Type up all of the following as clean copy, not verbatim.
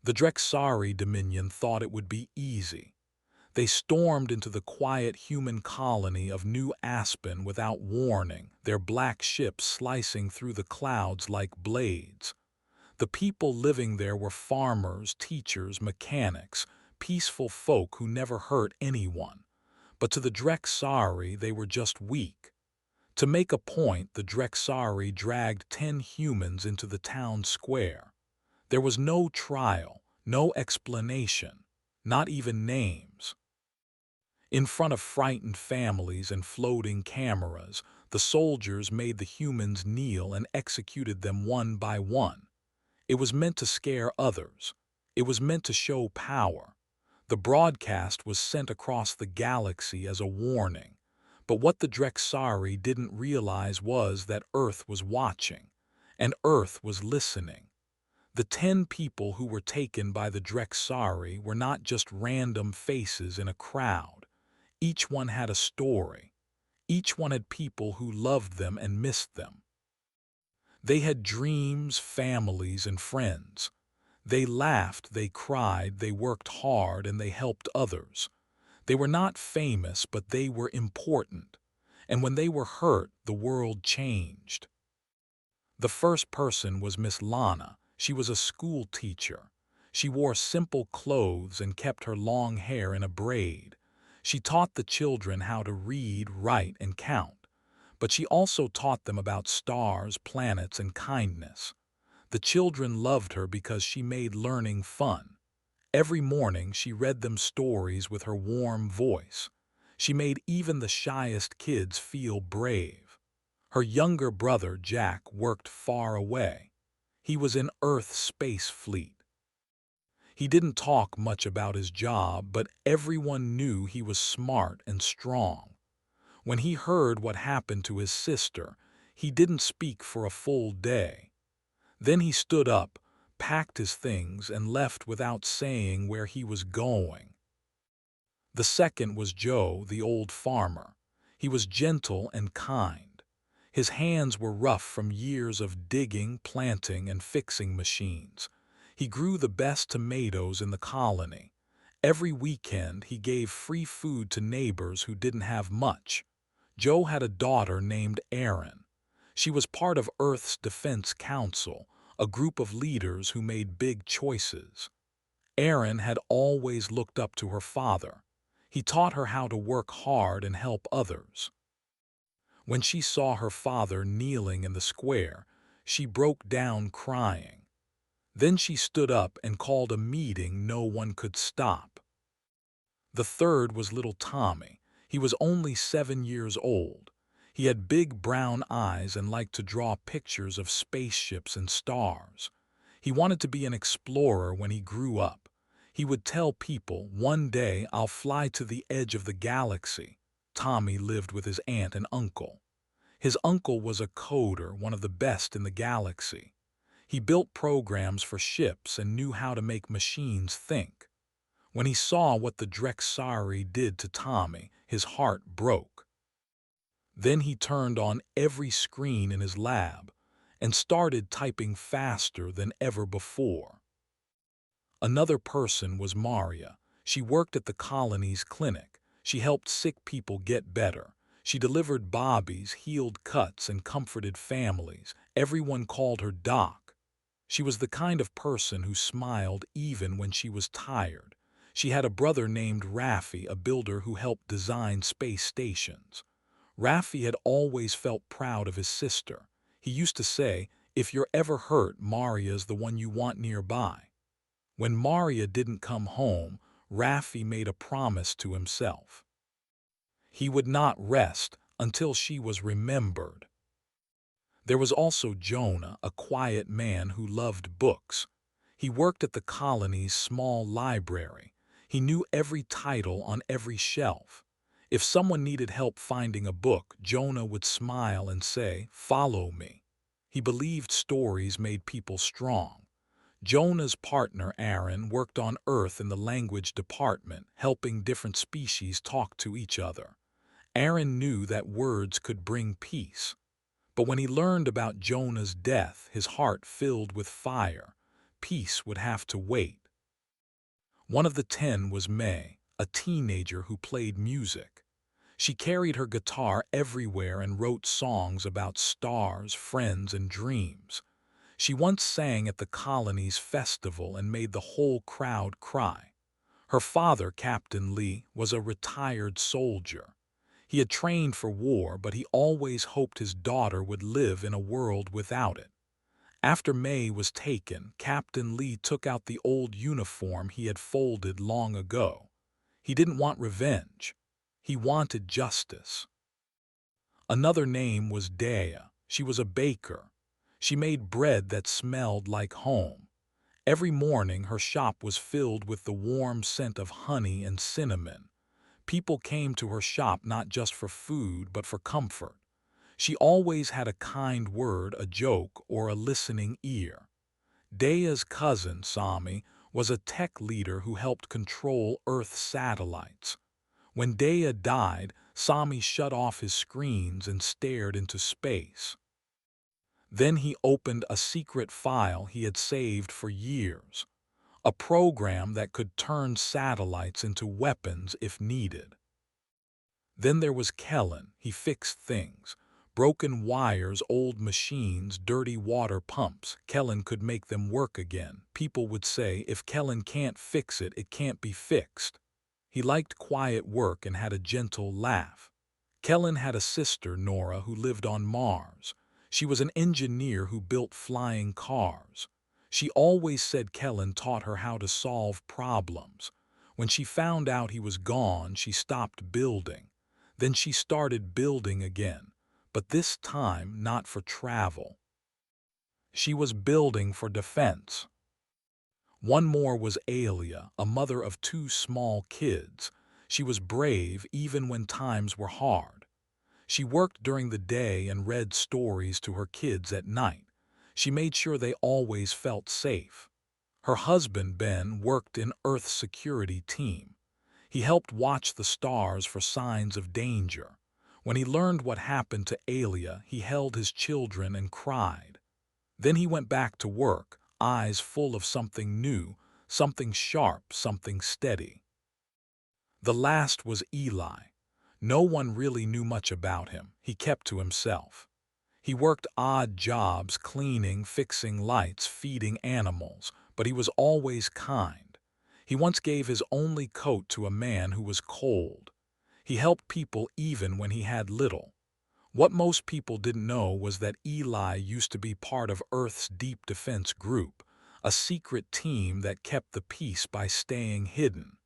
The Drexari Dominion thought it would be easy. They stormed into the quiet human colony of New Aspen without warning, their black ships slicing through the clouds like blades. The people living there were farmers, teachers, mechanics, peaceful folk who never hurt anyone. But to the Drexari, they were just weak. To make a point, the Drexari dragged 10 humans into the town square. There was no trial, no explanation, not even names. In front of frightened families and floating cameras, the soldiers made the humans kneel and executed them one by one. It was meant to scare others. It was meant to show power. The broadcast was sent across the galaxy as a warning. But what the Drexari didn't realize was that Earth was watching, and Earth was listening. The 10 people who were taken by the Drexari were not just random faces in a crowd. Each one had a story. Each one had people who loved them and missed them. They had dreams, families, and friends. They laughed, they cried, they worked hard, and they helped others. They were not famous, but they were important. And when they were hurt, the world changed. The first person was Miss Lana. She was a school teacher. She wore simple clothes and kept her long hair in a braid. She taught the children how to read, write, and count. But she also taught them about stars, planets, and kindness. The children loved her because she made learning fun. Every morning she read them stories with her warm voice. She made even the shyest kids feel brave. Her younger brother, Jack, worked far away. He was in Earth's space fleet. He didn't talk much about his job, but everyone knew he was smart and strong. When he heard what happened to his sister, he didn't speak for a full day. Then he stood up, packed his things, and left without saying where he was going. The second was Joe, the old farmer. He was gentle and kind. His hands were rough from years of digging, planting, and fixing machines. He grew the best tomatoes in the colony. Every weekend he gave free food to neighbors who didn't have much. Joe had a daughter named Erin. She was part of Earth's Defense Council, a group of leaders who made big choices. Erin had always looked up to her father. He taught her how to work hard and help others. When she saw her father kneeling in the square, she broke down crying. Then she stood up and called a meeting no one could stop. The third was little Tommy. He was only 7 years old. He had big brown eyes and liked to draw pictures of spaceships and stars. He wanted to be an explorer when he grew up. He would tell people, "One day I'll fly to the edge of the galaxy." Tommy lived with his aunt and uncle. His uncle was a coder, one of the best in the galaxy. He built programs for ships and knew how to make machines think. When he saw what the Drexari did to Tommy, his heart broke. Then he turned on every screen in his lab and started typing faster than ever before. Another person was Maria. She worked at the colony's clinic. She helped sick people get better. She delivered bobbies, healed cuts, and comforted families. Everyone called her Doc. She was the kind of person who smiled even when she was tired. She had a brother named Raffi, a builder who helped design space stations. Raffi had always felt proud of his sister. He used to say, "If you're ever hurt, Maria's the one you want nearby." When Maria didn't come home, Raffi made a promise to himself. He would not rest until she was remembered. There was also Jonah, a quiet man who loved books. He worked at the colony's small library. He knew every title on every shelf. If someone needed help finding a book, Jonah would smile and say, "Follow me." He believed stories made people strong. Jonah's partner, Aaron, worked on Earth in the language department, helping different species talk to each other. Aaron knew that words could bring peace. But when he learned about Jonah's death, his heart filled with fire. Peace would have to wait. One of the 10 was May, a teenager who played music. She carried her guitar everywhere and wrote songs about stars, friends, and dreams. She once sang at the colony's festival and made the whole crowd cry. Her father, Captain Lee, was a retired soldier. He had trained for war, but he always hoped his daughter would live in a world without it. After May was taken, Captain Lee took out the old uniform he had folded long ago. He didn't want revenge. He wanted justice. Another name was Dea. She was a baker. She made bread that smelled like home. Every morning her shop was filled with the warm scent of honey and cinnamon. People came to her shop not just for food, but for comfort. She always had a kind word, a joke, or a listening ear. Dea's cousin, Sami, was a tech leader who helped control Earth's satellites. When Dea died, Sami shut off his screens and stared into space. Then he opened a secret file he had saved for years, a program that could turn satellites into weapons if needed. Then there was Kellen. He fixed things. Broken wires, old machines, dirty water pumps. Kellen could make them work again. People would say, if Kellen can't fix it, it can't be fixed. He liked quiet work and had a gentle laugh. Kellen had a sister, Nora, who lived on Mars. She was an engineer who built flying cars. She always said Kellen taught her how to solve problems. When she found out he was gone, she stopped building. Then she started building again, but this time not for travel. She was building for defense. One more was Alia, a mother of 2 small kids. She was brave even when times were hard. She worked during the day and read stories to her kids at night. She made sure they always felt safe. Her husband, Ben, worked in Earth's security team. He helped watch the stars for signs of danger. When he learned what happened to Alia, he held his children and cried. Then he went back to work, eyes full of something new, something sharp, something steady. The last was Eli. No one really knew much about him. He kept to himself. He worked odd jobs, cleaning, fixing lights, feeding animals, but he was always kind. He once gave his only coat to a man who was cold. He helped people even when he had little. What most people didn't know was that Eli used to be part of Earth's Deep Defense Group, a secret team that kept the peace by staying hidden.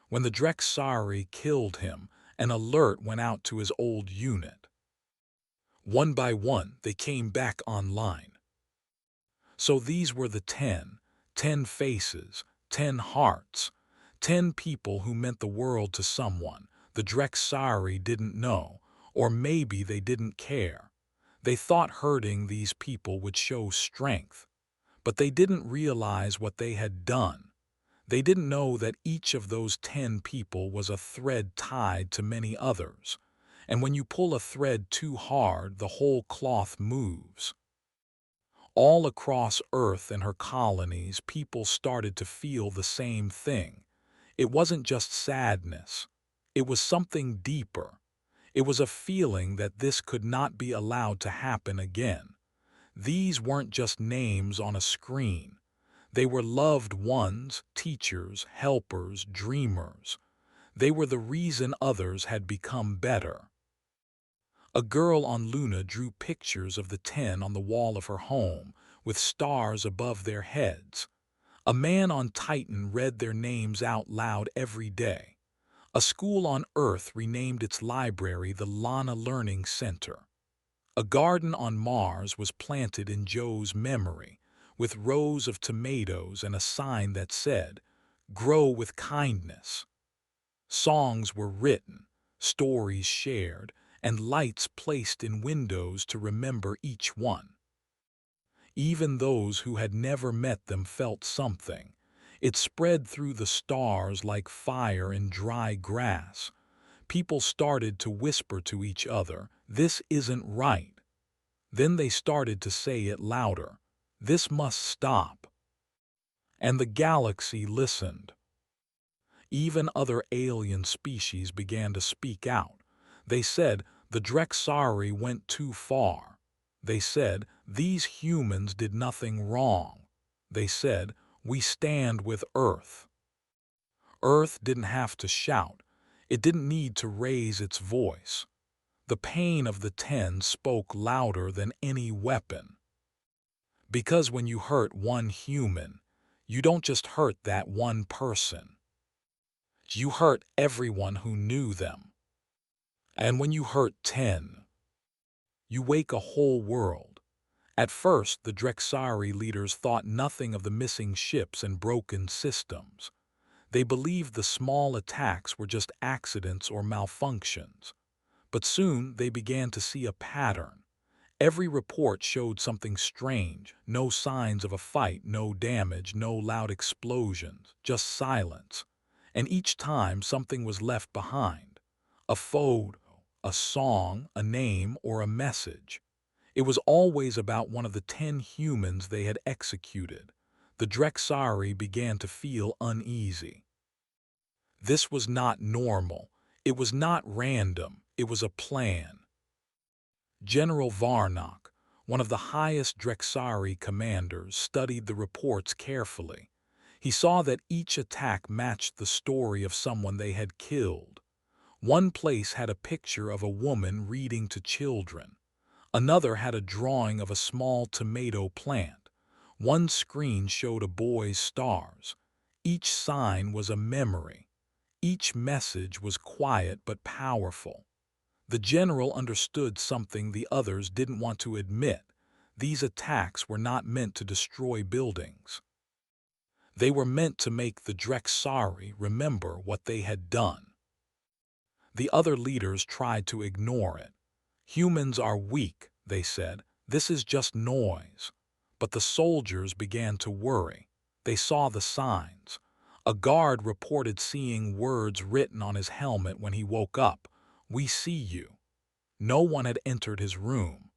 When the Drexari killed him, an alert went out to his old unit. One by one, they came back online. So these were the 10 faces, 10 hearts, 10 people who meant the world to someone. The Drexari didn't know, or maybe they didn't care. They thought hurting these people would show strength, but they didn't realize what they had done. They didn't know that each of those 10 people was a thread tied to many others. And when you pull a thread too hard, the whole cloth moves. All across Earth and her colonies, people started to feel the same thing. It wasn't just sadness. It was something deeper. It was a feeling that this could not be allowed to happen again. These weren't just names on a screen. They were loved ones, teachers, helpers, dreamers. They were the reason others had become better. A girl on Luna drew pictures of the 10 on the wall of her home, with stars above their heads. A man on Titan read their names out loud every day. A school on Earth renamed its library the Lana Learning Center. A garden on Mars was planted in Joe's memory, with rows of tomatoes and a sign that said, "Grow with kindness." Songs were written, stories shared, and lights placed in windows to remember each one. Even those who had never met them felt something. It spread through the stars like fire in dry grass. People started to whisper to each other, "This isn't right." Then they started to say it louder, "This must stop." And the galaxy listened. Even other alien species began to speak out. They said, the Drexari went too far. They said, these humans did nothing wrong. They said, we stand with Earth. Earth didn't have to shout. It didn't need to raise its voice. The pain of the 10 spoke louder than any weapon. Because when you hurt one human, you don't just hurt that one person. You hurt everyone who knew them. And when you hurt 10, you wake a whole world. At first, the Drexari leaders thought nothing of the missing ships and broken systems. They believed the small attacks were just accidents or malfunctions. But soon they began to see a pattern. Every report showed something strange, no signs of a fight, no damage, no loud explosions, just silence. And each time something was left behind. A photo, a song, a name, or a message. It was always about one of the 10 humans they had executed. The Drexari began to feel uneasy. This was not normal. It was not random. It was a plan. General Varnock, one of the highest Drexari commanders, studied the reports carefully. He saw that each attack matched the story of someone they had killed. One place had a picture of a woman reading to children. Another had a drawing of a small tomato plant. One screen showed a boy's stars. Each sign was a memory. Each message was quiet but powerful. The general understood something the others didn't want to admit. These attacks were not meant to destroy buildings. They were meant to make the Drexari remember what they had done. The other leaders tried to ignore it. Humans are weak, they said. This is just noise. But the soldiers began to worry. They saw the signs. A guard reported seeing words written on his helmet when he woke up. We see you. No one had entered his room.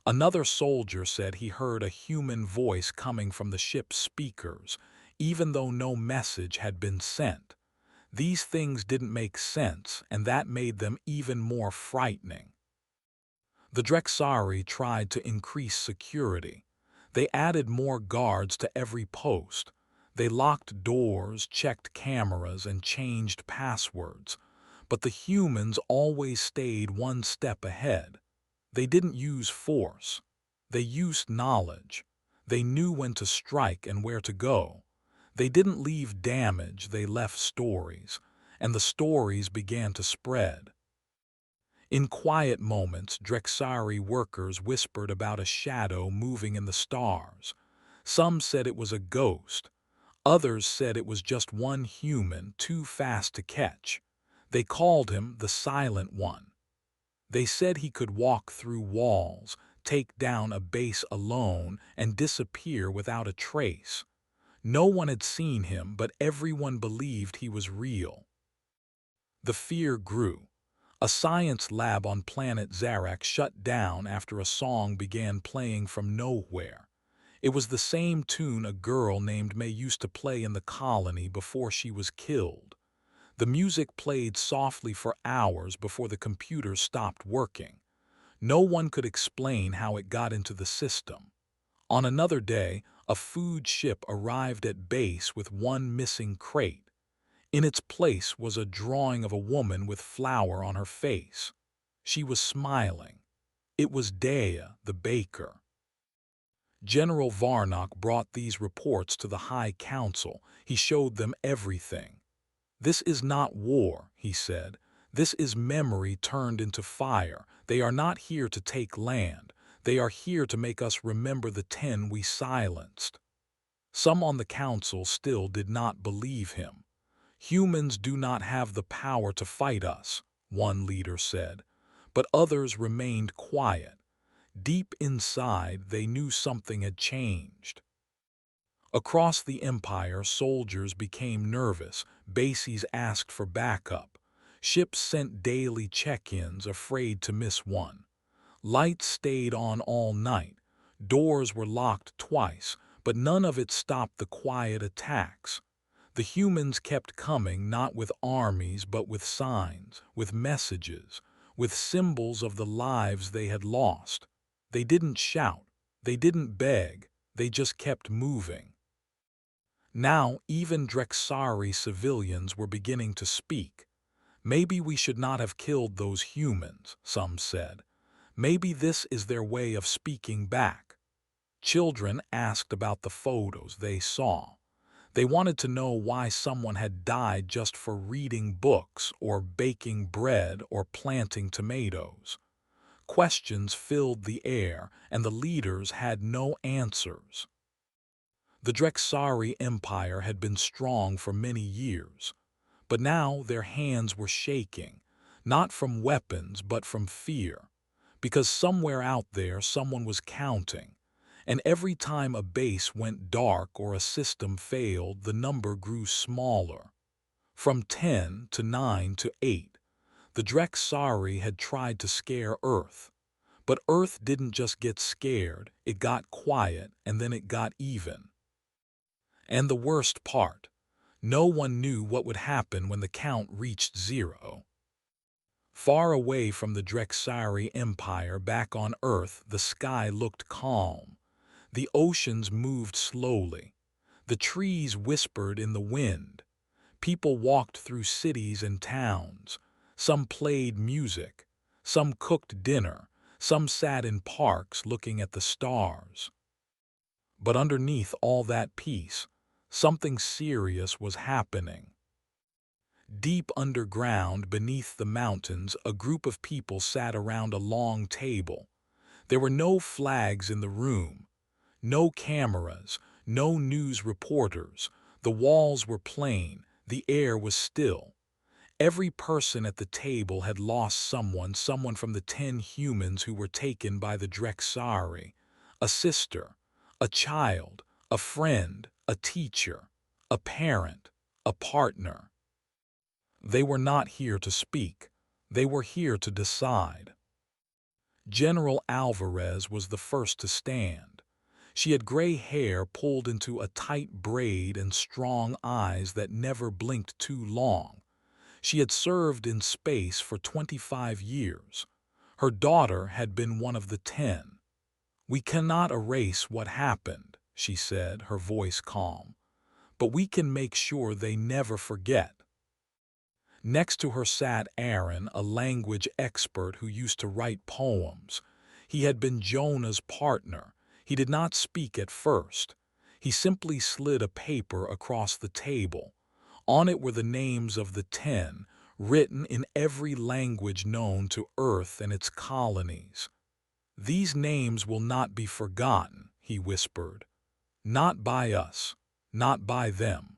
Another soldier said he heard a human voice coming from the ship's speakers, even though no message had been sent. These things didn't make sense, and that made them even more frightening. The Drexari tried to increase security. They added more guards to every post. They locked doors, checked cameras, and changed passwords. But the humans always stayed one step ahead. They didn't use force. They used knowledge. They knew when to strike and where to go. They didn't leave damage, they left stories. And the stories began to spread. In quiet moments, Drexari workers whispered about a shadow moving in the stars. Some said it was a ghost. Others said it was just one human too fast to catch. They called him the Silent One. They said he could walk through walls, take down a base alone, and disappear without a trace. No one had seen him, but everyone believed he was real. The fear grew. A science lab on planet Zarak shut down after a song began playing from nowhere. It was the same tune a girl named May used to play in the colony before she was killed. The music played softly for hours before the computer stopped working. No one could explain how it got into the system. On another day, a food ship arrived at base with one missing crate. In its place was a drawing of a woman with flour on her face. She was smiling. It was Dea, the baker. General Varnock brought these reports to the High Council. He showed them everything. This is not war, he said. This is memory turned into fire. They are not here to take land. They are here to make us remember the 10 we silenced. Some on the council still did not believe him. Humans do not have the power to fight us, one leader said, but others remained quiet. Deep inside, they knew something had changed. Across the Empire, soldiers became nervous. Bases asked for backup. Ships sent daily check-ins, afraid to miss one. Lights stayed on all night. Doors were locked twice, but none of it stopped the quiet attacks. The humans kept coming not with armies but with signs, with messages, with symbols of the lives they had lost. They didn't shout, they didn't beg, they just kept moving. Now even Drexari civilians were beginning to speak. Maybe we should not have killed those humans, some said. Maybe this is their way of speaking back. Children asked about the photos they saw. They wanted to know why someone had died just for reading books or baking bread or planting tomatoes. Questions filled the air, and the leaders had no answers. The Drexari Empire had been strong for many years, but now their hands were shaking, not from weapons but from fear, because somewhere out there someone was counting. And every time a base went dark or a system failed, the number grew smaller. From 10 to 9 to 8, the Drexari had tried to scare Earth. But Earth didn't just get scared, it got quiet, and then it got even. And the worst part, no one knew what would happen when the count reached 0. Far away from the Drexari Empire back on Earth, the sky looked calm. The oceans moved slowly. The trees whispered in the wind. People walked through cities and towns. Some played music. Some cooked dinner. Some sat in parks looking at the stars. But underneath all that peace, something serious was happening. Deep underground, beneath the mountains, a group of people sat around a long table. There were no flags in the room. No cameras, no news reporters. The walls were plain, the air was still. Every person at the table had lost someone from the 10 humans who were taken by the Drexari. A sister, a child, a friend, a teacher, a parent, a partner. They were not here to speak. They were here to decide. General Alvarez was the first to stand. She had gray hair pulled into a tight braid and strong eyes that never blinked too long. She had served in space for 25 years. Her daughter had been one of the 10. "We cannot erase what happened," she said, her voice calm. "But we can make sure they never forget." Next to her sat Aaron, a language expert who used to write poems. He had been Jonah's partner. He did not speak at first. He simply slid a paper across the table. On it were the names of the 10, written in every language known to Earth and its colonies. "These names will not be forgotten," he whispered. "Not by us, not by them."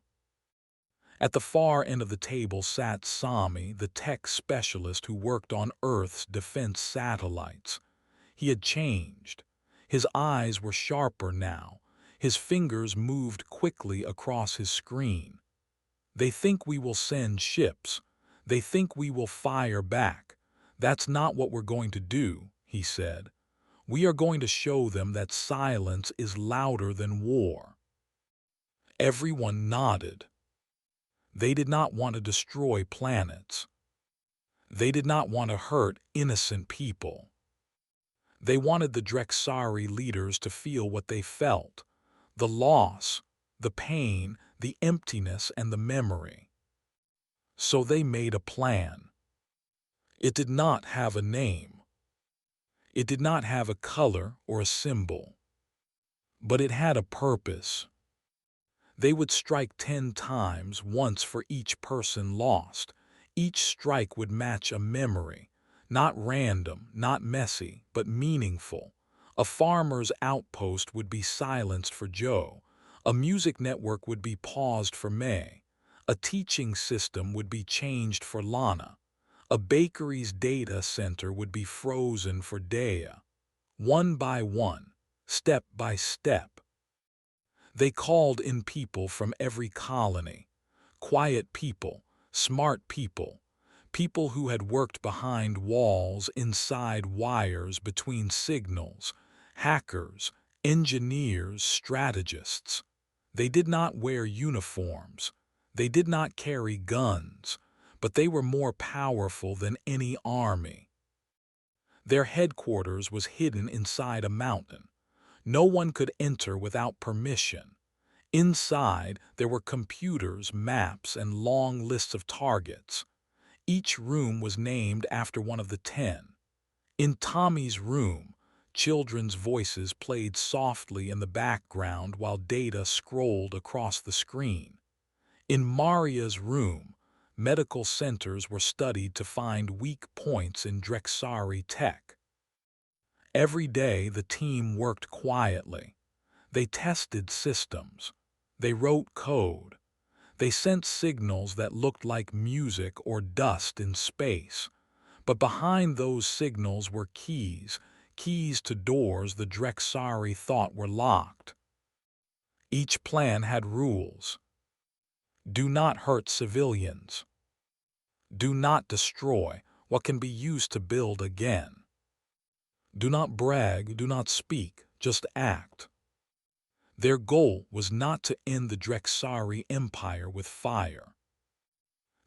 At the far end of the table sat Sami, the tech specialist who worked on Earth's defense satellites. He had changed. His eyes were sharper now. His fingers moved quickly across his screen. "They think we will send ships. They think we will fire back. That's not what we're going to do," he said. "We are going to show them that silence is louder than war." Everyone nodded. They did not want to destroy planets. They did not want to hurt innocent people. They wanted the Drexari leaders to feel what they felt: the loss, the pain, the emptiness, and the memory. So they made a plan. It did not have a name. It did not have a color or a symbol. But it had a purpose. They would strike 10 times, once for each person lost. Each strike would match a memory. Not random, not messy, but meaningful. A farmer's outpost would be silenced for Joe. A music network would be paused for May. A teaching system would be changed for Lana. A bakery's data center would be frozen for Dea. One by one, step by step. They called in people from every colony. Quiet people, smart people, people who had worked behind walls, inside wires, between signals, hackers, engineers, strategists. They did not wear uniforms. They did not carry guns, but they were more powerful than any army. Their headquarters was hidden inside a mountain. No one could enter without permission. Inside, there were computers, maps, and long lists of targets. Each room was named after one of the 10. In Tommy's room, children's voices played softly in the background while data scrolled across the screen. In Maria's room, medical centers were studied to find weak points in Drexari tech. Every day, the team worked quietly. They tested systems. They wrote code. They sent signals that looked like music or dust in space. But behind those signals were keys to doors the Drexari thought were locked. Each plan had rules. Do not hurt civilians. Do not destroy what can be used to build again. Do not brag, do not speak, just act. Their goal was not to end the Drexari Empire with fire.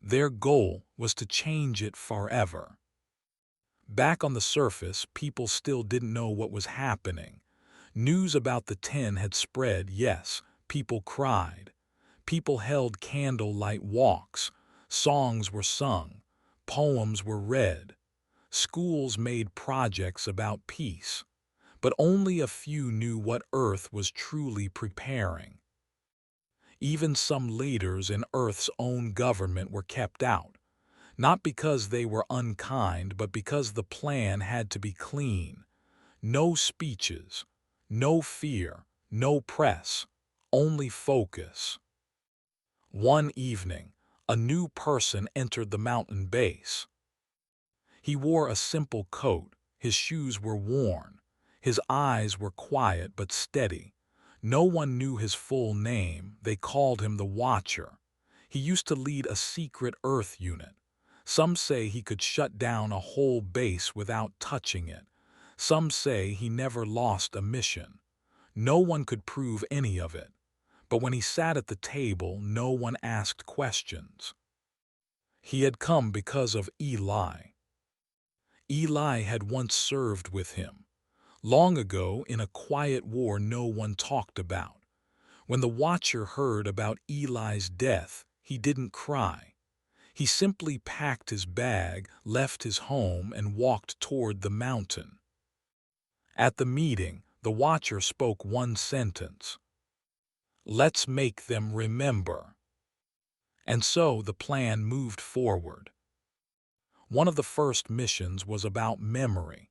Their goal was to change it forever. Back on the surface, people still didn't know what was happening. News about the 10 had spread, yes. People cried. People held candlelight walks. Songs were sung. Poems were read. Schools made projects about peace. But only a few knew what Earth was truly preparing. Even some leaders in Earth's own government were kept out. Not because they were unkind, but because the plan had to be clean. No speeches, no fear, no press, only focus. One evening, a new person entered the mountain base. He wore a simple coat, his shoes were worn, his eyes were quiet but steady. No one knew his full name, they called him the Watcher. He used to lead a secret Earth unit. Some say he could shut down a whole base without touching it. Some say he never lost a mission. No one could prove any of it. But when he sat at the table, no one asked questions. He had come because of Eli. Eli had once served with him. Long ago, in a quiet war no one talked about. When the Watcher heard about Eli's death, he didn't cry. He simply packed his bag, left his home, and walked toward the mountain. At the meeting, the Watcher spoke one sentence. Let's make them remember. And so the plan moved forward. One of the first missions was about memory.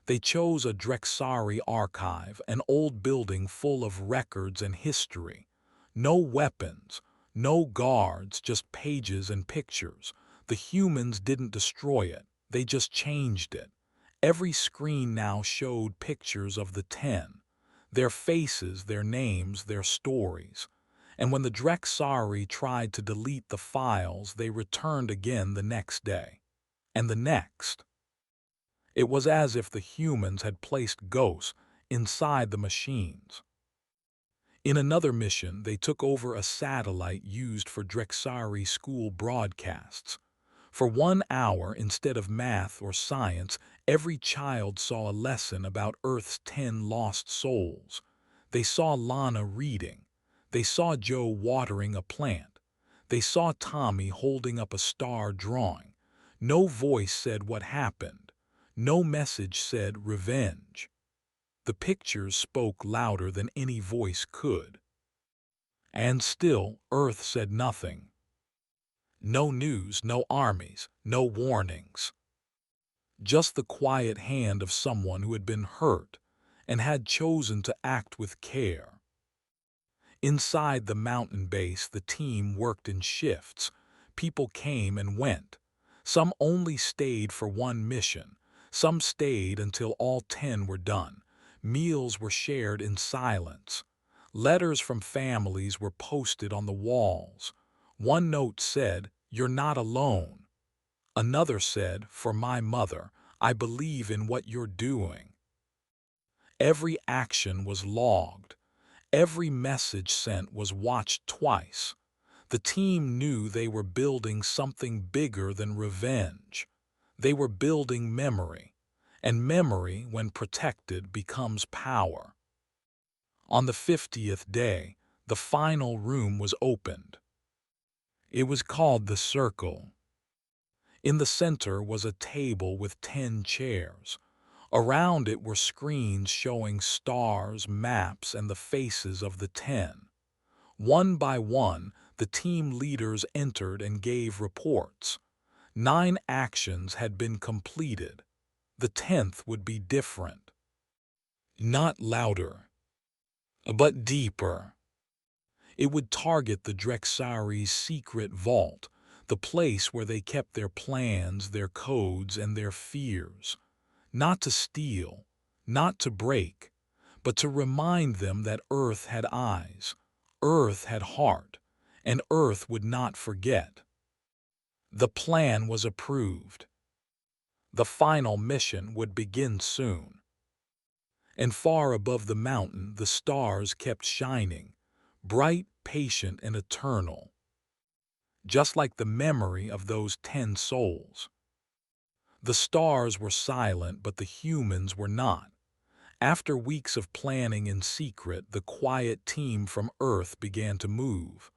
They chose a Drexari archive, an old building full of records and history. No weapons, no guards, just pages and pictures. The humans didn't destroy it, they just changed it. Every screen now showed pictures of the 10. Their faces, their names, their stories. And when the Drexari tried to delete the files, they returned again the next day. And the next. It was as if the humans had placed ghosts inside the machines. In another mission, they took over a satellite used for Drexari school broadcasts. For 1 hour, instead of math or science, every child saw a lesson about Earth's 10 lost souls. They saw Lana reading. They saw Joe watering a plant. They saw Tommy holding up a star drawing. No voice said what happened. No message said revenge. The pictures spoke louder than any voice could. And still, Earth said nothing. No news, no armies, no warnings. Just the quiet hand of someone who had been hurt and had chosen to act with care. Inside the mountain base, the team worked in shifts. People came and went. Some only stayed for one mission. Some stayed until all 10 were done. Meals were shared in silence. Letters from families were posted on the walls. One note said, "You're not alone." Another said, "For my mother, I believe in what you're doing." Every action was logged. Every message sent was watched twice. The team knew they were building something bigger than revenge. They were building memory, and memory, when protected, becomes power. On the 50th day, the final room was opened. It was called the Circle. In the center was a table with 10 chairs. Around it were screens showing stars, maps, and the faces of the 10. One by one, the team leaders entered and gave reports. 9 actions had been completed. The 10th would be different. Not louder, but deeper. It would target the Drexari's secret vault, the place where they kept their plans, their codes, and their fears. Not to steal, not to break, but to remind them that Earth had eyes, Earth had heart, and Earth would not forget. The plan was approved. The final mission would begin soon. And far above the mountain, the stars kept shining, bright, patient, and eternal, just like the memory of those 10 souls. The stars were silent, but the humans were not. After weeks of planning in secret, the quiet team from Earth began to move.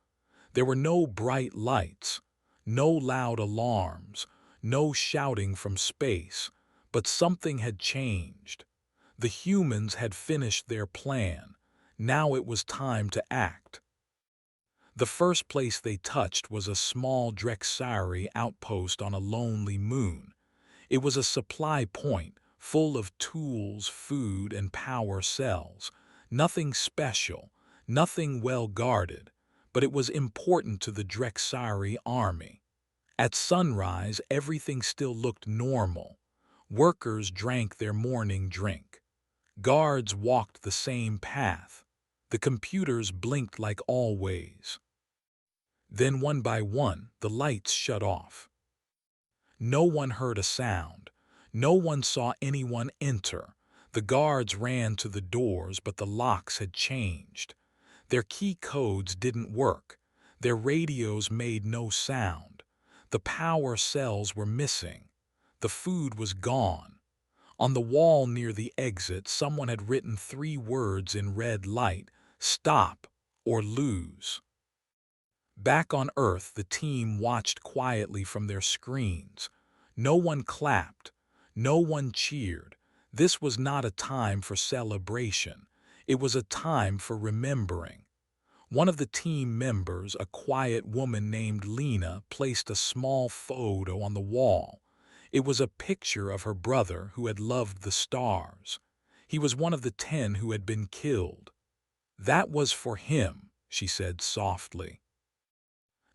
There were no bright lights, no loud alarms, no shouting from space, but something had changed. The humans had finished their plan. Now it was time to act. The first place they touched was a small Drexari outpost on a lonely moon. It was a supply point, full of tools, food, and power cells. Nothing special, nothing well guarded, but it was important to the Drexari army. At sunrise, everything still looked normal. Workers drank their morning drink. Guards walked the same path. The computers blinked like always. Then one by one, the lights shut off. No one heard a sound. No one saw anyone enter. The guards ran to the doors, but the locks had changed. Their key codes didn't work. Their radios made no sound. The power cells were missing. The food was gone. On the wall near the exit, someone had written 3 words in red light: "Stop or lose." Back on Earth, the team watched quietly from their screens. No one clapped. No one cheered. This was not a time for celebration. It was a time for remembering. One of the team members, a quiet woman named Lena, placed a small photo on the wall. It was a picture of her brother who had loved the stars. He was one of the 10 who had been killed. "That was for him," she said softly.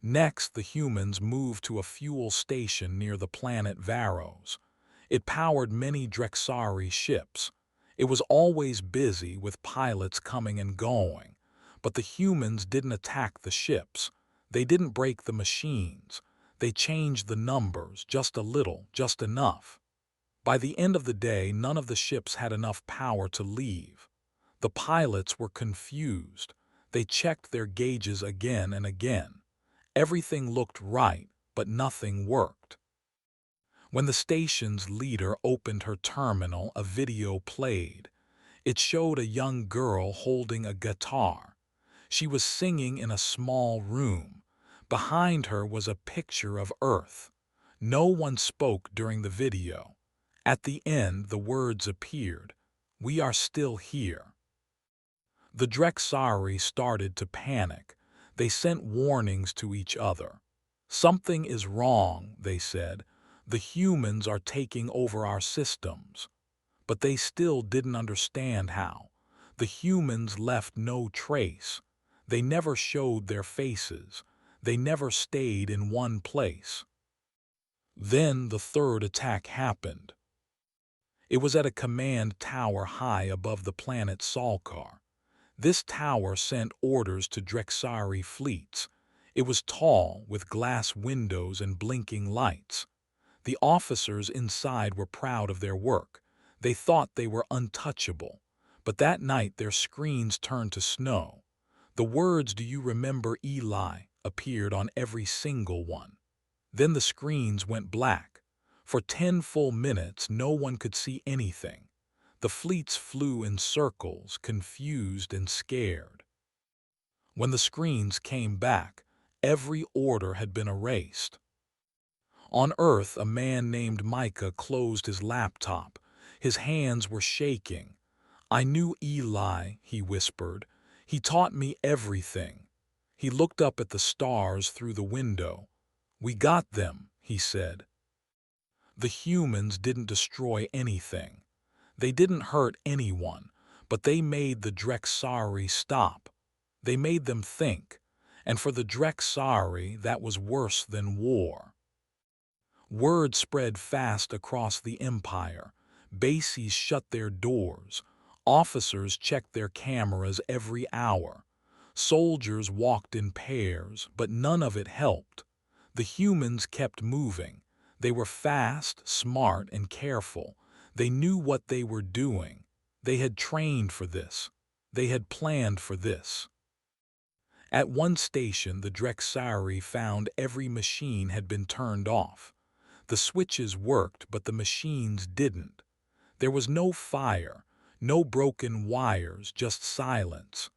Next, the humans moved to a fuel station near the planet Varos. It powered many Drexari ships. It was always busy with pilots coming and going. But the humans didn't attack the ships. They didn't break the machines. They changed the numbers, just a little, just enough. By the end of the day, none of the ships had enough power to leave. The pilots were confused. They checked their gauges again and again. Everything looked right, but nothing worked. When the station's leader opened her terminal, a video played. It showed a young girl holding a guitar. She was singing in a small room. Behind her was a picture of Earth. No one spoke during the video. At the end, the words appeared: "We are still here." The Drexari started to panic. They sent warnings to each other. "Something is wrong," they said. "The humans are taking over our systems." But they still didn't understand how. The humans left no trace. They never showed their faces. They never stayed in one place. Then the third attack happened. It was at a command tower high above the planet Salkar. This tower sent orders to Drexari fleets. It was tall, with glass windows and blinking lights. The officers inside were proud of their work. They thought they were untouchable. But that night their screens turned to snow. The words, "Do you remember Eli?" appeared on every single one. Then the screens went black. For 10 full minutes, no one could see anything. The fleets flew in circles, confused and scared. When the screens came back, every order had been erased. On Earth, a man named Micah closed his laptop. His hands were shaking. "I knew Eli," he whispered. "He taught me everything." He looked up at the stars through the window. "We got them," he said. The humans didn't destroy anything. They didn't hurt anyone, but they made the Drexari stop. They made them think, and for the Drexari, that was worse than war. Word spread fast across the empire. Bases shut their doors. Officers checked their cameras every hour. Soldiers walked in pairs, but none of it helped. The humans kept moving. They were fast, smart, and careful. They knew what they were doing. They had trained for this. They had planned for this. At one station, the Drexari found every machine had been turned off. The switches worked, but the machines didn't. There was no fire, no broken wires, just silence.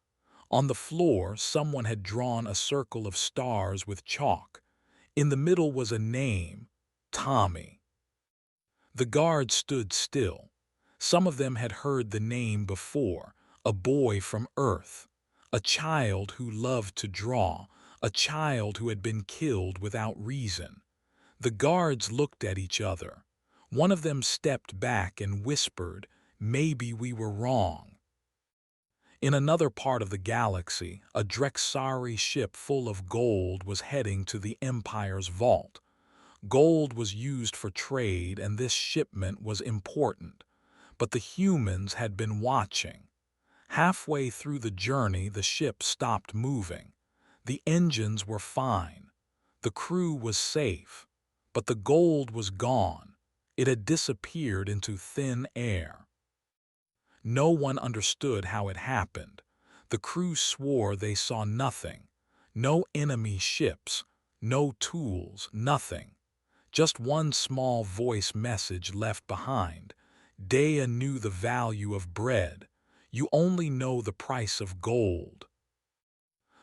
On the floor, someone had drawn a circle of stars with chalk. In the middle was a name, Tommy. The guards stood still. Some of them had heard the name before, a boy from Earth, a child who loved to draw, a child who had been killed without reason. The guards looked at each other. One of them stepped back and whispered, "Maybe we were wrong." In another part of the galaxy, a Drexari ship full of gold was heading to the Empire's vault. Gold was used for trade, and this shipment was important. But the humans had been watching. Halfway through the journey, the ship stopped moving. The engines were fine. The crew was safe. But the gold was gone. It had disappeared into thin air. No one understood how it happened. The crew swore they saw nothing. No enemy ships, no tools, nothing. Just one small voice message left behind. "Dea knew the value of bread. You only know the price of gold."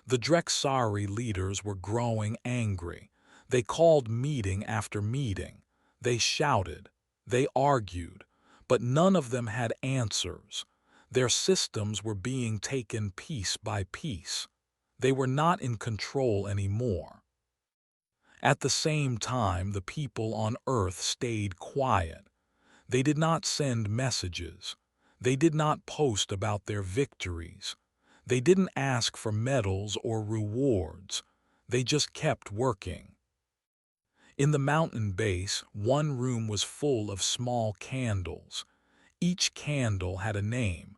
The Drexari leaders were growing angry. They called meeting after meeting. They shouted. They argued. But none of them had answers. Their systems were being taken piece by piece. They were not in control anymore. At the same time, the people on Earth stayed quiet. They did not send messages. They did not post about their victories. They didn't ask for medals or rewards. They just kept working. In the mountain base, one room was full of small candles. Each candle had a name.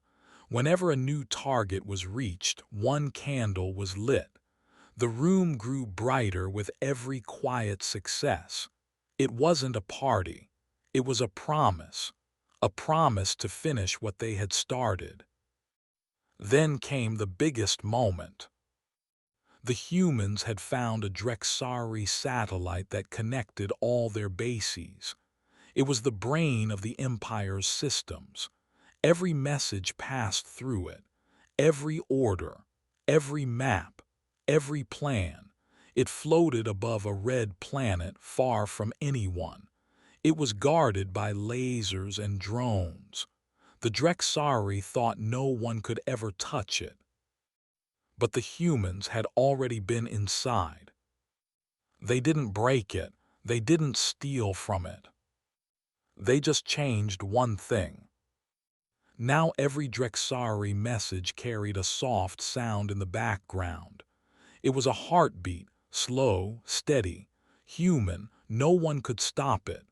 Whenever a new target was reached, one candle was lit. The room grew brighter with every quiet success. It wasn't a party. It was a promise to finish what they had started. Then came the biggest moment. The humans had found a Drexari satellite that connected all their bases. It was the brain of the Empire's systems. Every message passed through it. Every order, every map, every plan. It floated above a red planet far from anyone. It was guarded by lasers and drones. The Drexari thought no one could ever touch it. But the humans had already been inside. They didn't break it. They didn't steal from it. They just changed one thing. Now every Drexari message carried a soft sound in the background. It was a heartbeat, slow, steady, human. No one could stop it.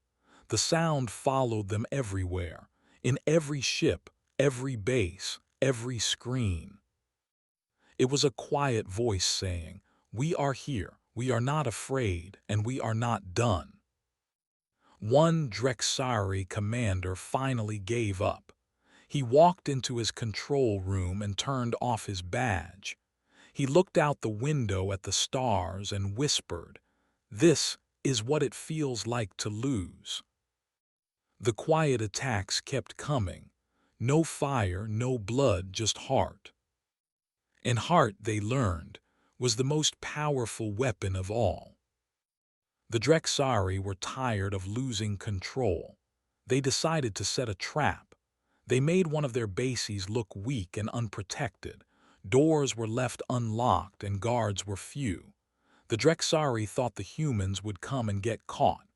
The sound followed them everywhere, in every ship, every base, every screen. It was a quiet voice saying, "We are here, we are not afraid, and we are not done." One Drexari commander finally gave up. He walked into his control room and turned off his badge. He looked out the window at the stars and whispered, "This is what it feels like to lose." The quiet attacks kept coming. No fire, no blood, just heart. And heart, they learned, was the most powerful weapon of all. The Drexari were tired of losing control. They decided to set a trap. They made one of their bases look weak and unprotected. Doors were left unlocked and guards were few. The Drexari thought the humans would come and get caught.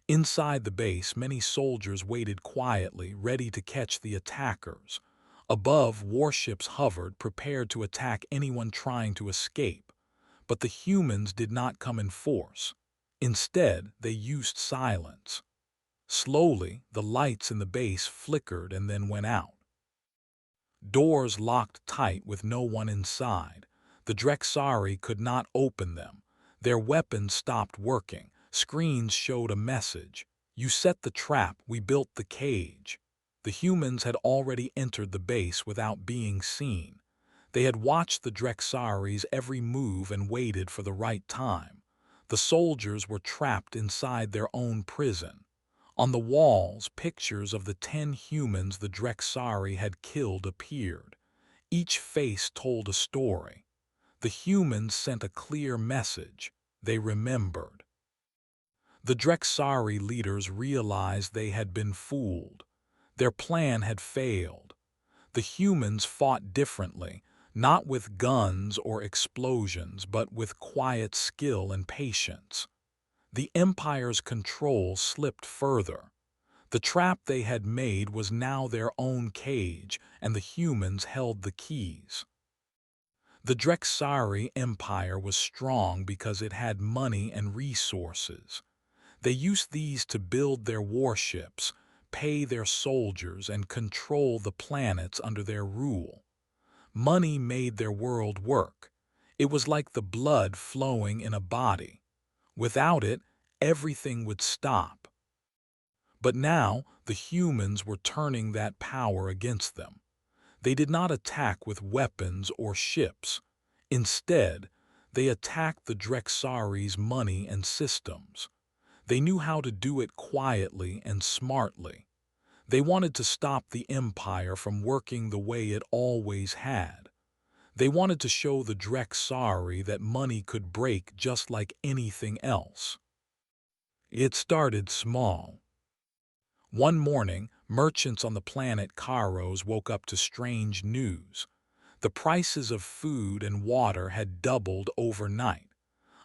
Inside the base, many soldiers waited quietly, ready to catch the attackers. Above, warships hovered, prepared to attack anyone trying to escape. But the humans did not come in force. Instead, they used silence. Slowly, the lights in the base flickered and then went out. Doors locked tight with no one inside. The Drexari could not open them. Their weapons stopped working. Screens showed a message. "You set the trap, we built the cage." The humans had already entered the base without being seen. They had watched the Drexari's every move and waited for the right time. The soldiers were trapped inside their own prison. On the walls, pictures of the 10 humans the Drexari had killed appeared. Each face told a story. The humans sent a clear message. They remembered. The Drexari leaders realized they had been fooled. Their plan had failed. The humans fought differently, not with guns or explosions, but with quiet skill and patience. The Empire's control slipped further. The trap they had made was now their own cage, and the humans held the keys. The Drexari Empire was strong because it had money and resources. They used these to build their warships, pay their soldiers, and control the planets under their rule. Money made their world work. It was like the blood flowing in a body. Without it, everything would stop. But now, the humans were turning that power against them. They did not attack with weapons or ships. Instead, they attacked the Drexari's money and systems. They knew how to do it quietly and smartly. They wanted to stop the Empire from working the way it always had. They wanted to show the Drexari that money could break just like anything else. It started small. One morning, merchants on the planet Kairos woke up to strange news. The prices of food and water had doubled overnight.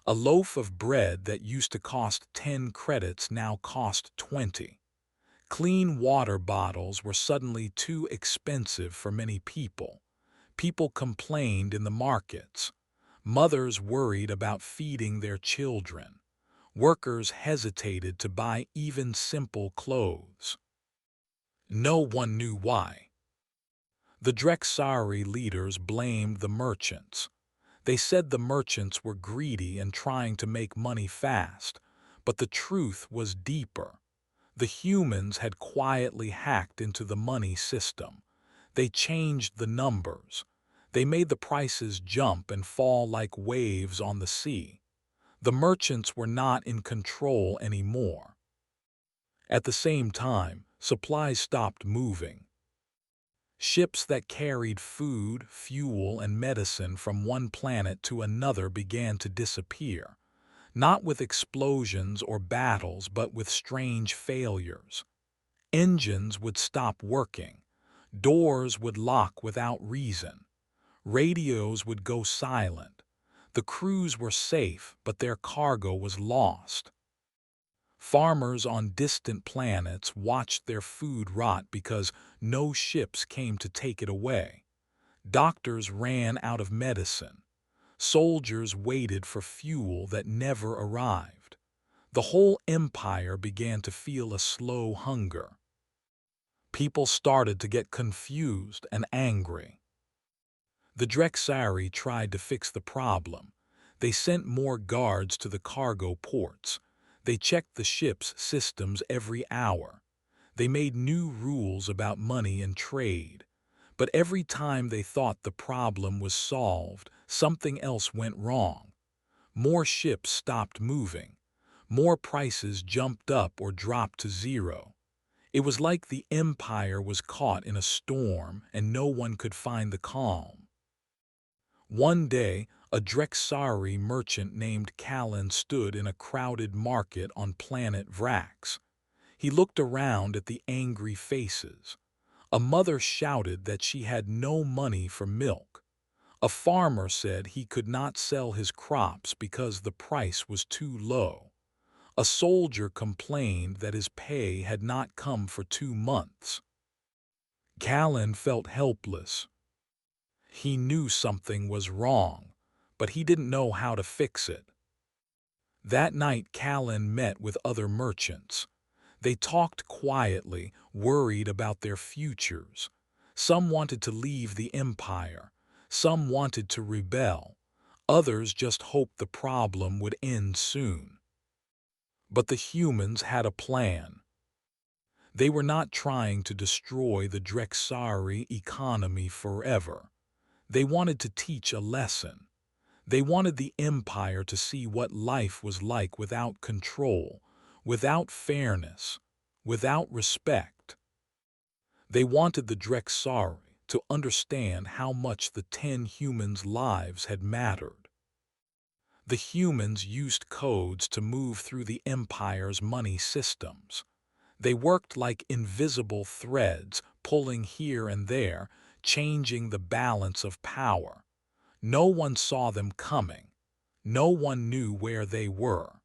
A loaf of bread that used to cost 10 credits now cost 20. Clean water bottles were suddenly too expensive for many people. People complained in the markets. Mothers worried about feeding their children. Workers hesitated to buy even simple clothes. No one knew why. The Drexari leaders blamed the merchants. They said the merchants were greedy and trying to make money fast, but the truth was deeper. The humans had quietly hacked into the money system. They changed the numbers. They made the prices jump and fall like waves on the sea. The merchants were not in control anymore. At the same time, supplies stopped moving. Ships that carried food, fuel, and medicine from one planet to another began to disappear, not with explosions or battles, but with strange failures. Engines would stop working. Doors would lock without reason. Radios would go silent. The crews were safe, but their cargo was lost. Farmers on distant planets watched their food rot because no ships came to take it away. Doctors ran out of medicine. Soldiers waited for fuel that never arrived. The whole empire began to feel a slow hunger. People started to get confused and angry. The Drexari tried to fix the problem. They sent more guards to the cargo ports. They checked the ship's systems every hour. They made new rules about money and trade. But every time they thought the problem was solved, something else went wrong. More ships stopped moving. More prices jumped up or dropped to zero. It was like the empire was caught in a storm and no one could find the calm. One day, a Drexari merchant named Callan stood in a crowded market on planet Vrax. He looked around at the angry faces. A mother shouted that she had no money for milk. A farmer said he could not sell his crops because the price was too low. A soldier complained that his pay had not come for 2 months. Callan felt helpless. He knew something was wrong, but he didn't know how to fix it. That night Callan met with other merchants. They talked quietly, worried about their futures. Some wanted to leave the empire. Some wanted to rebel. Others just hoped the problem would end soon. But the humans had a plan. They were not trying to destroy the Drexari economy forever. They wanted to teach a lesson. They wanted the empire to see what life was like without control, without fairness, without respect. They wanted the Drexari to understand how much the 10 humans' lives had mattered. The humans used codes to move through the empire's money systems. They worked like invisible threads, pulling here and there, changing the balance of power. No one saw them coming. No one knew where they were.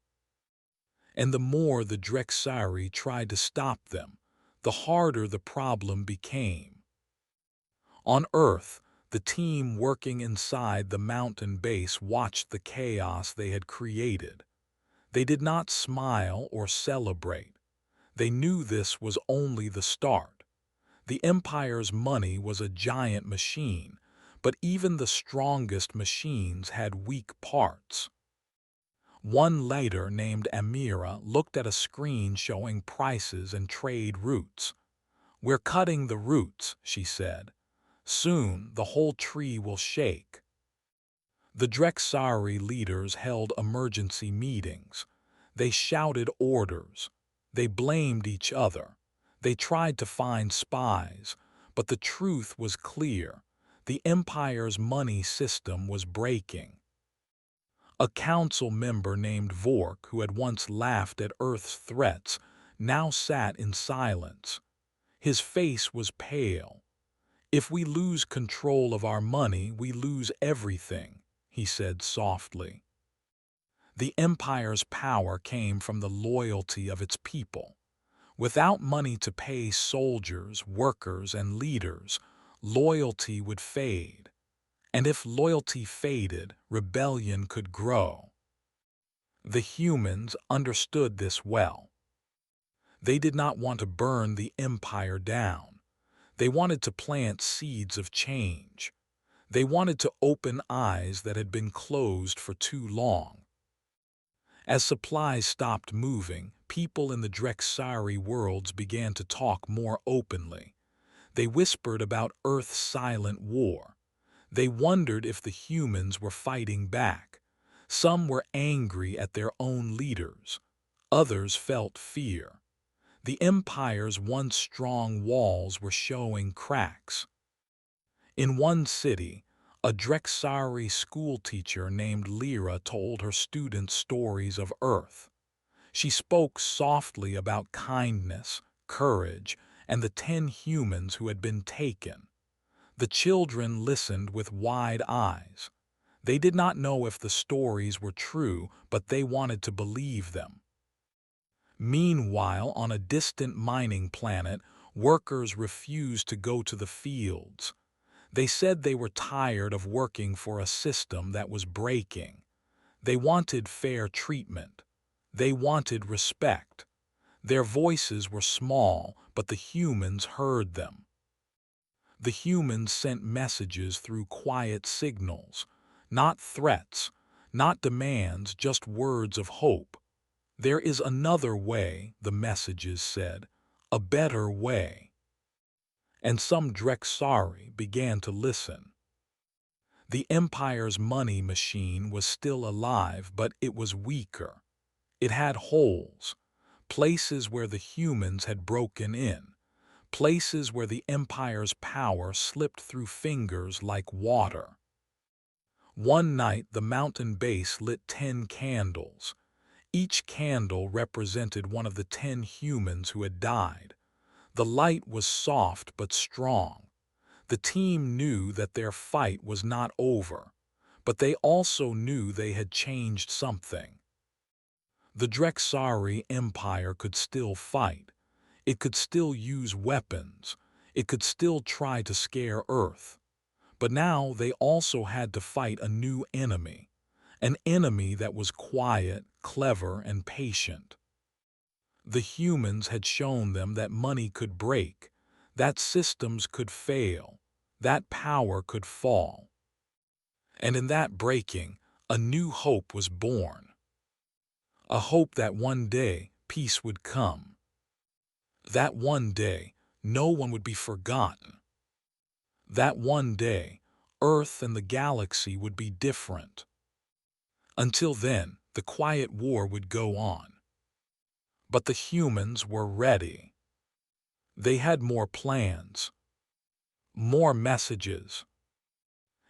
And the more the Drexari tried to stop them, the harder the problem became. On Earth, the team working inside the mountain base watched the chaos they had created. They did not smile or celebrate. They knew this was only the start. The Empire's money was a giant machine, but even the strongest machines had weak parts. One leader named Amira looked at a screen showing prices and trade routes. "We're cutting the roots," she said. "Soon the whole tree will shake." The Drexari leaders held emergency meetings. They shouted orders. They blamed each other. They tried to find spies, but the truth was clear. The Empire's money system was breaking. A council member named Vork, who had once laughed at Earth's threats, now sat in silence. His face was pale. "If we lose control of our money, we lose everything," he said softly. The Empire's power came from the loyalty of its people. Without money to pay soldiers, workers, and leaders, loyalty would fade. And if loyalty faded, rebellion could grow. The humans understood this well. They did not want to burn the empire down. They wanted to plant seeds of change. They wanted to open eyes that had been closed for too long. As supplies stopped moving, people in the Drexari worlds began to talk more openly. They whispered about Earth's silent war. They wondered if the humans were fighting back. Some were angry at their own leaders. Others felt fear. The Empire's once strong walls were showing cracks. In one city, a Drexari schoolteacher named Lyra told her students stories of Earth. She spoke softly about kindness, courage, and the 10 humans who had been taken. The children listened with wide eyes. They did not know if the stories were true, but they wanted to believe them. Meanwhile, on a distant mining planet, workers refused to go to the fields. They said they were tired of working for a system that was breaking. They wanted fair treatment. They wanted respect. Their voices were small, but the humans heard them. The humans sent messages through quiet signals, not threats, not demands, just words of hope. "There is another way," the messages said, "a better way." And some Drexari began to listen. The Empire's money machine was still alive, but it was weaker. It had holes, places where the humans had broken in, places where the Empire's power slipped through fingers like water. One night the mountain base lit 10 candles. Each candle represented one of the 10 humans who had died. The light was soft but strong. The team knew that their fight was not over, but they also knew they had changed something. The Drexari Empire could still fight. It could still use weapons. It could still try to scare Earth. But now they also had to fight a new enemy, an enemy that was quiet, clever, and patient. The humans had shown them that money could break, that systems could fail, that power could fall. And in that breaking, a new hope was born. A hope that one day peace would come. That one day no one would be forgotten. That one day Earth and the galaxy would be different. Until then, the quiet war would go on. But the humans were ready. They had more plans, more messages,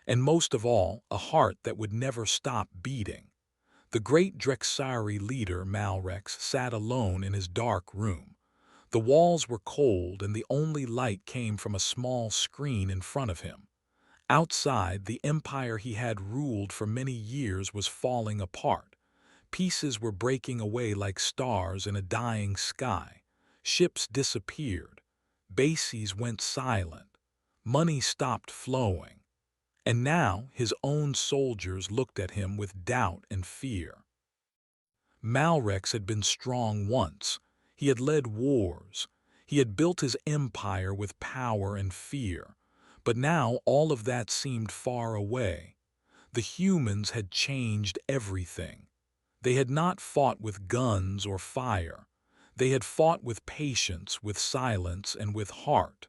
and most of all, a heart that would never stop beating. The great Drexari leader, Malrex, sat alone in his dark room. The walls were cold and the only light came from a small screen in front of him. Outside, the empire he had ruled for many years was falling apart. Pieces were breaking away like stars in a dying sky. Ships disappeared. Bases went silent. Money stopped flowing. And now his own soldiers looked at him with doubt and fear. Malrex had been strong once. He had led wars. He had built his empire with power and fear. But now all of that seemed far away. The humans had changed everything. They had not fought with guns or fire. They had fought with patience, with silence, and with heart.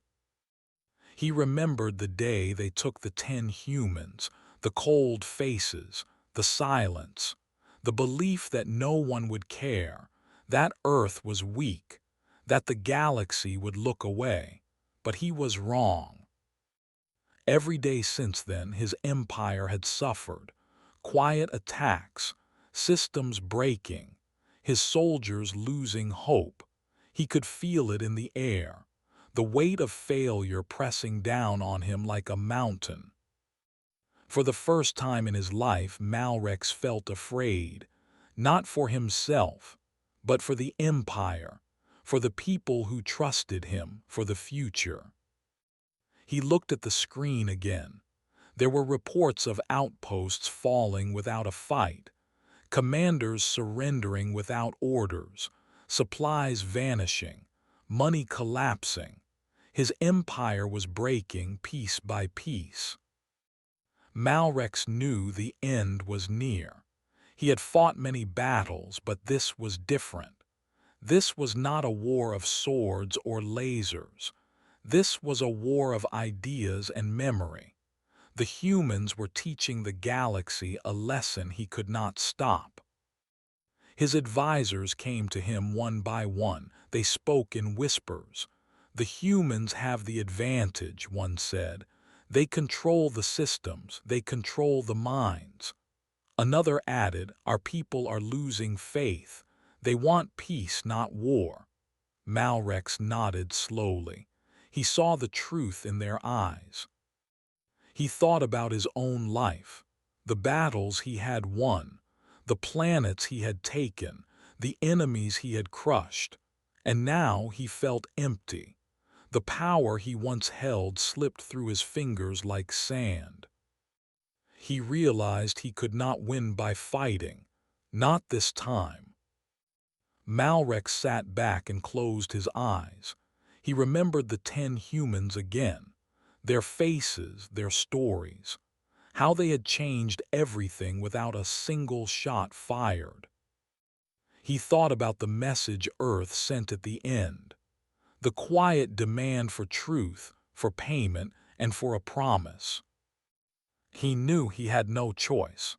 He remembered the day they took the 10 humans, the cold faces, the silence, the belief that no one would care, that Earth was weak, that the galaxy would look away. But he was wrong. Every day since then, his empire had suffered. Quiet attacks, systems breaking, his soldiers losing hope. He could feel it in the air, the weight of failure pressing down on him like a mountain. For the first time in his life, Malrex felt afraid, not for himself, but for the empire, for the people who trusted him, for the future. He looked at the screen again. There were reports of outposts falling without a fight, commanders surrendering without orders, supplies vanishing, money collapsing. His empire was breaking piece by piece. Malrex knew the end was near. He had fought many battles, but this was different. This was not a war of swords or lasers. This was a war of ideas and memory. The humans were teaching the galaxy a lesson he could not stop. His advisors came to him one by one. They spoke in whispers. The humans have the advantage, one said. They control the systems. They control the minds. Another added, our people are losing faith. They want peace, not war. Malrex nodded slowly. He saw the truth in their eyes. He thought about his own life, the battles he had won, the planets he had taken, the enemies he had crushed, and now he felt empty. The power he once held slipped through his fingers like sand. He realized he could not win by fighting, not this time. Malrex sat back and closed his eyes. He remembered the 10 humans again, their faces, their stories, how they had changed everything without a single shot fired. He thought about the message Earth sent at the end, the quiet demand for truth, for payment, and for a promise. He knew he had no choice.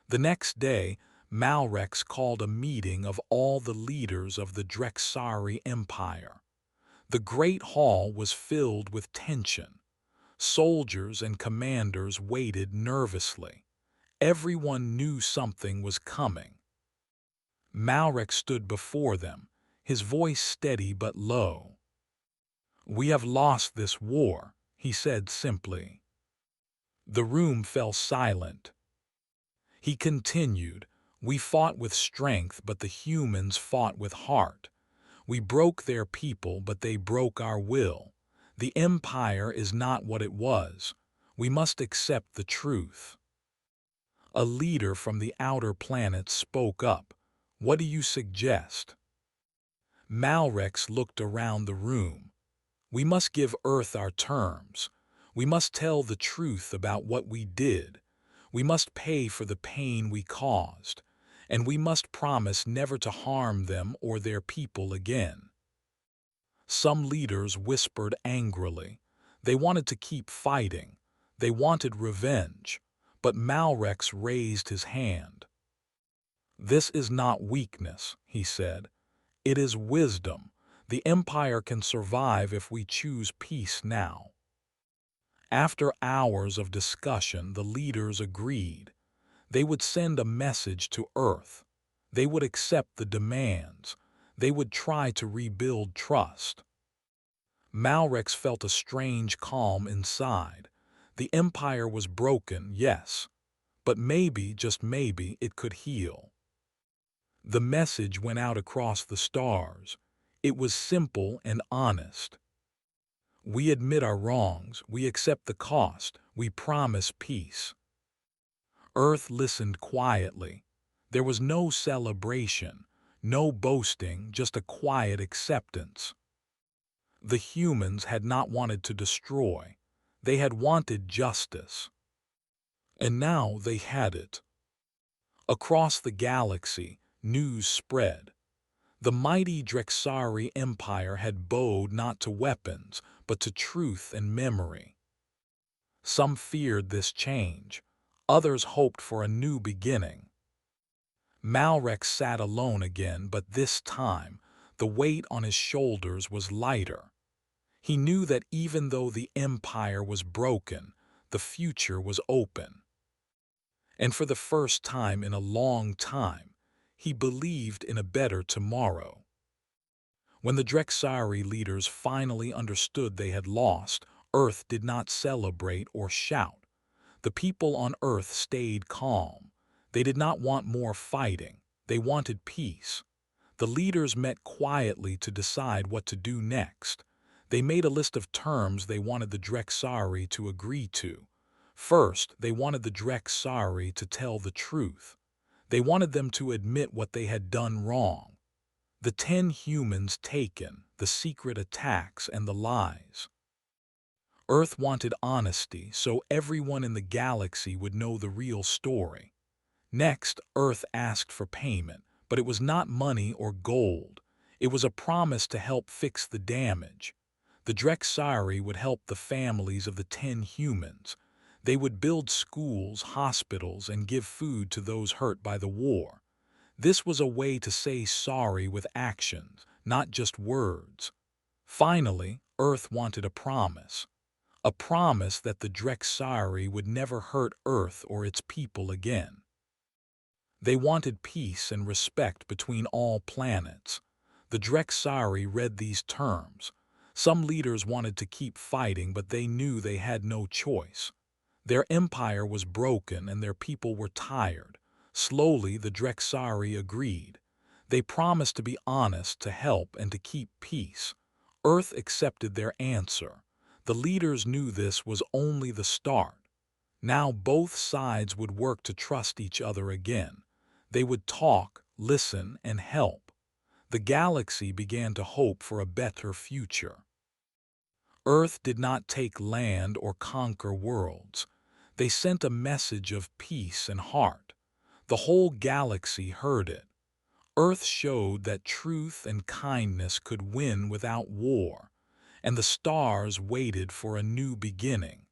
The next day, Malrex called a meeting of all the leaders of the Drexari Empire. The great hall was filled with tension. Soldiers and commanders waited nervously. Everyone knew something was coming. Malrex stood before them, his voice steady but low. "We have lost this war," he said simply. The room fell silent. He continued, "We fought with strength, but the humans fought with heart. We broke their people, but they broke our will. The Empire is not what it was. We must accept the truth." A leader from the outer planets spoke up. "What do you suggest?" Malrex looked around the room. "We must give Earth our terms. We must tell the truth about what we did. We must pay for the pain we caused. And we must promise never to harm them or their people again." Some leaders whispered angrily. They wanted to keep fighting. They wanted revenge. But Malrex raised his hand. "This is not weakness," he said. "It is wisdom. The Empire can survive if we choose peace now." After hours of discussion, the leaders agreed. They would send a message to Earth. They would accept the demands. They would try to rebuild trust. Malrex felt a strange calm inside. The Empire was broken, yes, but maybe, just maybe, it could heal. The message went out across the stars. It was simple and honest. "We admit our wrongs, we accept the cost, we promise peace." Earth listened quietly. There was no celebration, no boasting, just a quiet acceptance. The humans had not wanted to destroy. They had wanted justice. And now they had it. Across the galaxy, news spread. The mighty Drexari Empire had bowed not to weapons, but to truth and memory. Some feared this change. Others hoped for a new beginning. Malrex sat alone again, but this time, the weight on his shoulders was lighter. He knew that even though the Empire was broken, the future was open. And for the first time in a long time, he believed in a better tomorrow. When the Drexari leaders finally understood they had lost, Earth did not celebrate or shout. The people on Earth stayed calm. They did not want more fighting. They wanted peace. The leaders met quietly to decide what to do next. They made a list of terms they wanted the Drexari to agree to. First, they wanted the Drexari to tell the truth. They wanted them to admit what they had done wrong. The 10 humans taken, the secret attacks, and the lies. Earth wanted honesty, so everyone in the galaxy would know the real story. Next, Earth asked for payment, but it was not money or gold. It was a promise to help fix the damage. The Drexari would help the families of the 10 humans. They would build schools, hospitals, and give food to those hurt by the war. This was a way to say sorry with actions, not just words. Finally, Earth wanted a promise. A promise that the Drexari would never hurt Earth or its people again. They wanted peace and respect between all planets. The Drexari read these terms. Some leaders wanted to keep fighting, but they knew they had no choice. Their empire was broken and their people were tired. Slowly, the Drexari agreed. They promised to be honest, to help, and to keep peace. Earth accepted their answer. The leaders knew this was only the start. Now both sides would work to trust each other again. They would talk, listen, and help. The galaxy began to hope for a better future. Earth did not take land or conquer worlds. They sent a message of peace and heart. The whole galaxy heard it. Earth showed that truth and kindness could win without war, and the stars waited for a new beginning.